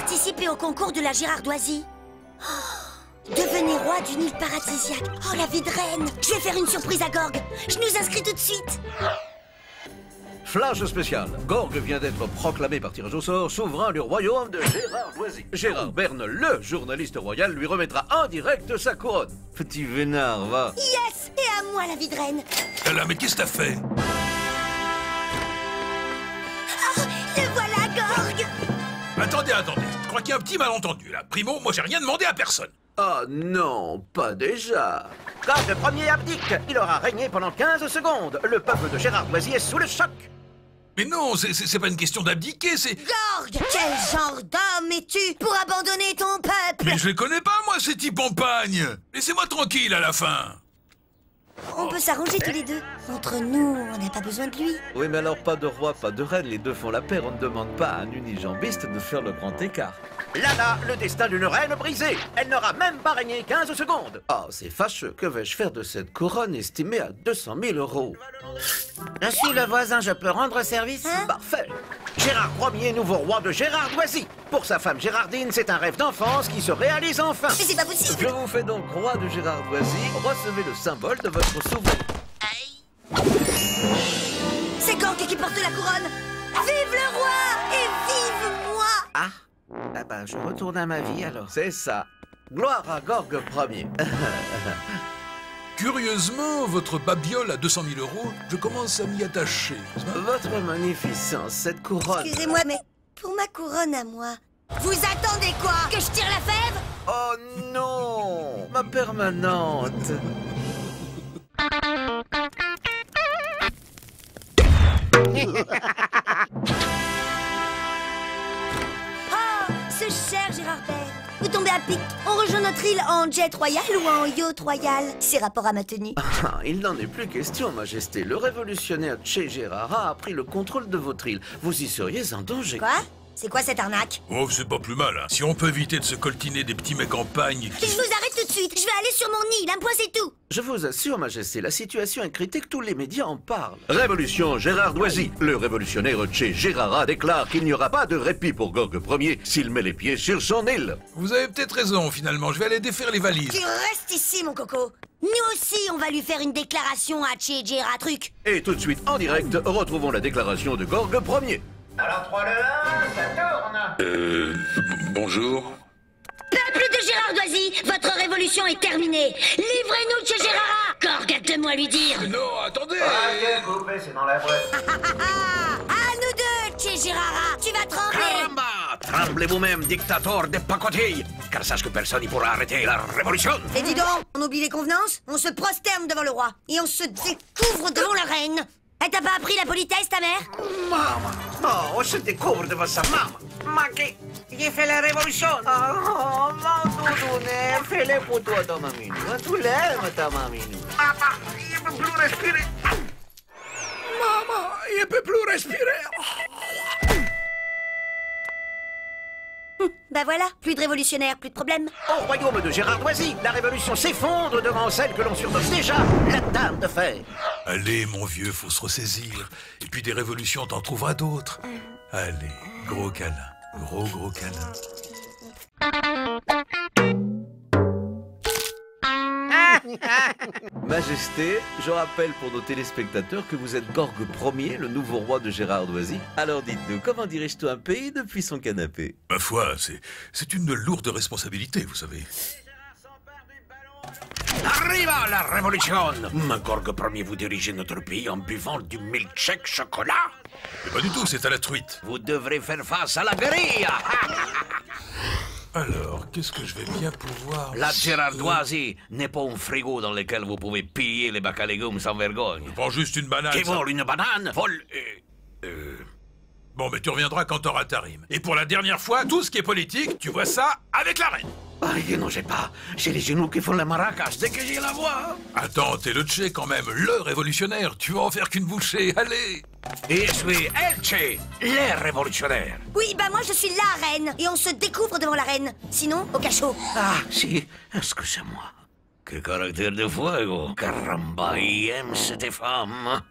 participer au concours de la Gérardoisie. Oh, devenez roi d'une île paradisiaque. Oh, la vie de reine. Je vais faire une surprise à Gorgue. Je nous inscris tout de suite. Flash spécial. Gorgue vient d'être proclamé par tirage au sort souverain du royaume de Gérardoisie. Gérard Berne, le journaliste royal, lui remettra en direct sa couronne. Petit vénard, va. Yes! Et à moi, la vie de reine. Là, mais qu'est-ce que t'as fait? Oh, le voilà, Gorgue. Attendez, je crois qu'il y a un petit malentendu, là. Primo, moi j'ai rien demandé à personne. Ah non, pas déjà. Gorgue premier abdique. Il aura régné pendant 15 secondes. Le peuple de Gérardoisie est sous le choc. Mais non, c'est pas une question d'abdiquer, c'est... Gorgue, quel genre d'homme es-tu pour abandonner ton peuple? Mais je les connais pas, moi, ces types en pagne. Laissez-moi tranquille à la fin. On peut s'arranger tous les deux. Entre nous, on n'a pas besoin de lui. Oui, mais alors pas de roi, pas de reine, les deux font la paire. On ne demande pas à un unijambiste de faire le grand écart. Lana, le destin d'une reine brisé. Elle n'aura même pas régné 15 secondes. Ah, c'est fâcheux. Que vais-je faire de cette couronne estimée à 200 000 €? Je suis le voisin, je peux rendre service? Hein? Parfait. Gérard Ier, nouveau roi de Gérardoisie. Pour sa femme Gérardine, c'est un rêve d'enfance qui se réalise enfin. Mais c'est pas possible. Je vous fais donc roi de Gérardoisie. Recevez le symbole de votre souverain. C'est Gorgue qui porte la couronne. Vive le roi et vive moi. Ah, ben, je retourne à ma vie alors. C'est ça. Gloire à Gorgue Ier. Curieusement, votre babiole à 200 000 €, je commence à m'y attacher. Votre magnificence, cette couronne... Excusez-moi, mais pour ma couronne à moi, vous attendez quoi? Que je tire la fève? Oh non, ma permanente. Oh, ce cher Gérard Berne. Vous tombez à pic. On rejoint notre île en jet royal ou en yacht royal? C'est rapport à ma tenue. Ah, il n'en est plus question, Majesté. Le révolutionnaire Che Guevara a pris le contrôle de votre île. Vous y seriez en danger. Quoi? C'est quoi cette arnaque? Oh, c'est pas plus mal, hein. Si on peut éviter de se coltiner des petits mecs en pagne Je vous arrête tout de suite. Je vais aller sur mon île. Un point, c'est tout. Je vous assure, Majesté, la situation est critique. Tous les médias en parlent. Révolution Gérardoisie. Le révolutionnaire Che Guevara déclare qu'il n'y aura pas de répit pour Gorgue Ier s'il met les pieds sur son île. Vous avez peut-être raison, finalement. Je vais aller défaire les valises. Tu restes ici, mon coco. Nous aussi, on va lui faire une déclaration à Che Guevara truc. Et tout de suite, en direct, retrouvons la déclaration de Gorgue Ier. Alors 3, 2, 1, ça tourne. Bonjour. Peuple de Gérardoisie, votre révolution est terminée. Livrez-nous de Che Guevara. Gorgue, hâte-moi lui dire. Non, attendez. Ok, coupé, c'est dans la boîte. À nous deux, Che Guevara. Tu vas trembler. Caramba! Tremblez vous-même, dictateur de pacotille, car sache que personne n'y pourra arrêter la révolution. Et dis donc, on oublie les convenances? On se prosterne devant le roi. Et on se découvre devant la reine. Elle t'a pas appris la politesse, ta mère? Maman, oh, on se découvre devant sa maman. Ma j'ai fait la révolution. Oh, mon doudounet, fais-le pour toi, ta mamie. Tu l'aimes, ta mamie. Maman, il ne peut plus respirer. Maman, il peut plus respirer. Bah voilà, plus de révolutionnaires, plus de problème. Au royaume de Gérardoisie, la révolution s'effondre devant celle que l'on surnomme déjà la Dame de Fer. Allez, mon vieux, faut se ressaisir. Et puis des révolutions, t'en trouveras d'autres. Allez, gros câlin. Gros câlin. Majesté, je rappelle pour nos téléspectateurs que vous êtes Gorgue Ier, le nouveau roi de Gérardoisie. Alors dites-nous, comment dirige-t-on un pays depuis son canapé? Ma foi, c'est une lourde responsabilité, vous savez. Arriva la révolution. Gorgue Ier, vous dirigez notre pays en buvant du milkshake chocolat. Mais pas du tout, c'est à la truite. Vous devrez faire face à la guérilla. Alors, qu'est-ce que je vais bien pouvoir... La Gérardoisie n'est pas un frigo dans lequel vous pouvez piller les bacs à légumes sans vergogne. Je prends juste une banane. Qui ça. vole une banane, vole... Bon, mais tu reviendras quand t'auras ta rime. Et pour la dernière fois, tout ce qui est politique, tu vois ça avec la reine. Aïe, non, j'ai pas. J'ai les genoux qui font la maracas dès que j'ai la voix. Attends, t'es le Che quand même, le révolutionnaire. Tu vas en faire qu'une bouchée, allez. Et je suis El Che, les révolutionnaires. Oui, bah moi je suis la reine. Et on se découvre devant la reine. Sinon, au cachot. Ah, si, excusez-moi. Que caractère de fuego. Caramba, il aime cette femme.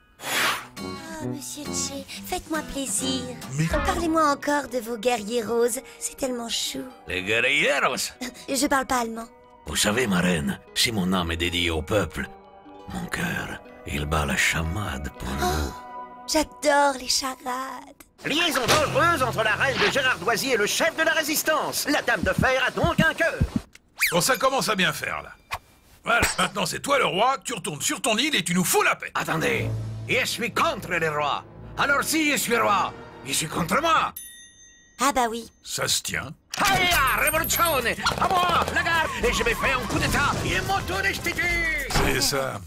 Oh, Monsieur Che, faites-moi plaisir. Mais- Parlez-moi encore de vos guerriers roses. C'est tellement chou. Les guerrilleros. Je parle pas allemand. Vous savez, ma reine, si mon âme est dédiée au peuple, mon cœur, il bat la chamade pour nous. J'adore les charades. Liaison dangereuse entre la reine de Gérardoisie et le chef de la résistance. La dame de fer a donc un cœur. Bon, ça commence à bien faire, là. Voilà, maintenant c'est toi le roi, tu retournes sur ton île et tu nous fous la paix. Attendez, je suis contre les rois. Alors si je suis roi, je suis contre moi. Ah bah oui. Ça se tient. Aïe, révolution! À moi, la garde! Et je vais faire un coup d'état! Et m'auto-destituer! C'est ça.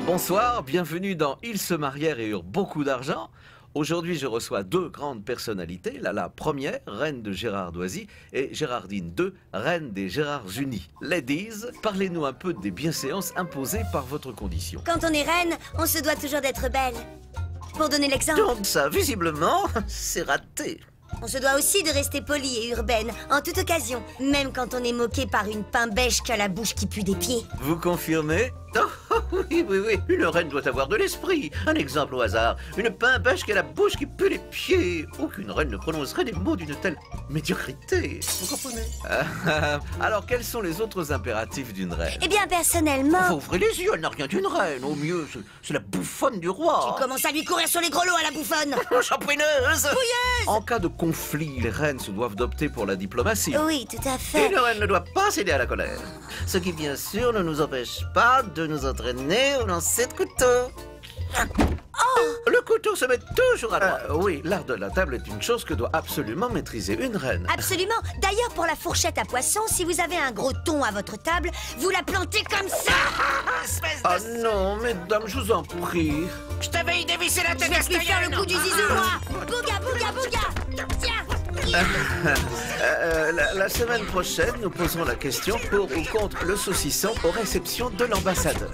Bonsoir, bienvenue dans Ils se marièrent et eurent beaucoup d'argent. Aujourd'hui, je reçois deux grandes personnalités. La première, reine de Gérardoisie, et Gérardine II, reine des Gérards-Unis. Ladies, parlez-nous un peu des bienséances imposées par votre condition. Quand on est reine, on se doit toujours d'être belle. Pour donner l'exemple, Donc ça, visiblement, c'est raté. on se doit aussi de rester polie et urbaine, en toute occasion. Même quand on est moqué par une pain-bêche qui a la bouche qui pue des pieds. Vous confirmez? Oh, oui, oui, oui. Une reine doit avoir de l'esprit. Un exemple au hasard. Une pain-bêche qui a la bouche qui pue les pieds. Aucune reine ne prononcerait des mots d'une telle médiocrité. Vous comprenez? Alors, quels sont les autres impératifs d'une reine? Eh bien, personnellement... Faut ouvrir les yeux, elle n'a rien d'une reine. Au mieux, c'est la bouffonne du roi. Tu commences à lui courir sur les grelots à la bouffonne. Champouineuse. En cas de conflit, les reines se doivent d'opter pour la diplomatie. Oui, tout à fait. Une reine ne doit pas céder à la colère. Ce qui, bien sûr, ne nous empêche pas de nous entraîner au lancer de couteau. Le couteau se met toujours à droite. Oui, l'art de la table est une chose que doit absolument maîtriser une reine. Absolument. D'ailleurs, pour la fourchette à poisson, si vous avez un gros thon à votre table, vous la plantez comme ça. Espèce Ah non, mesdames, je vous en prie. Je t'avais y dévisser la Je tête, vais lui faire le coup du zizou, moi. Bouga, bouga, bouga. Tiens. La semaine prochaine, nous poserons la question pour ou contre le saucisson aux réceptions de l'ambassadeur.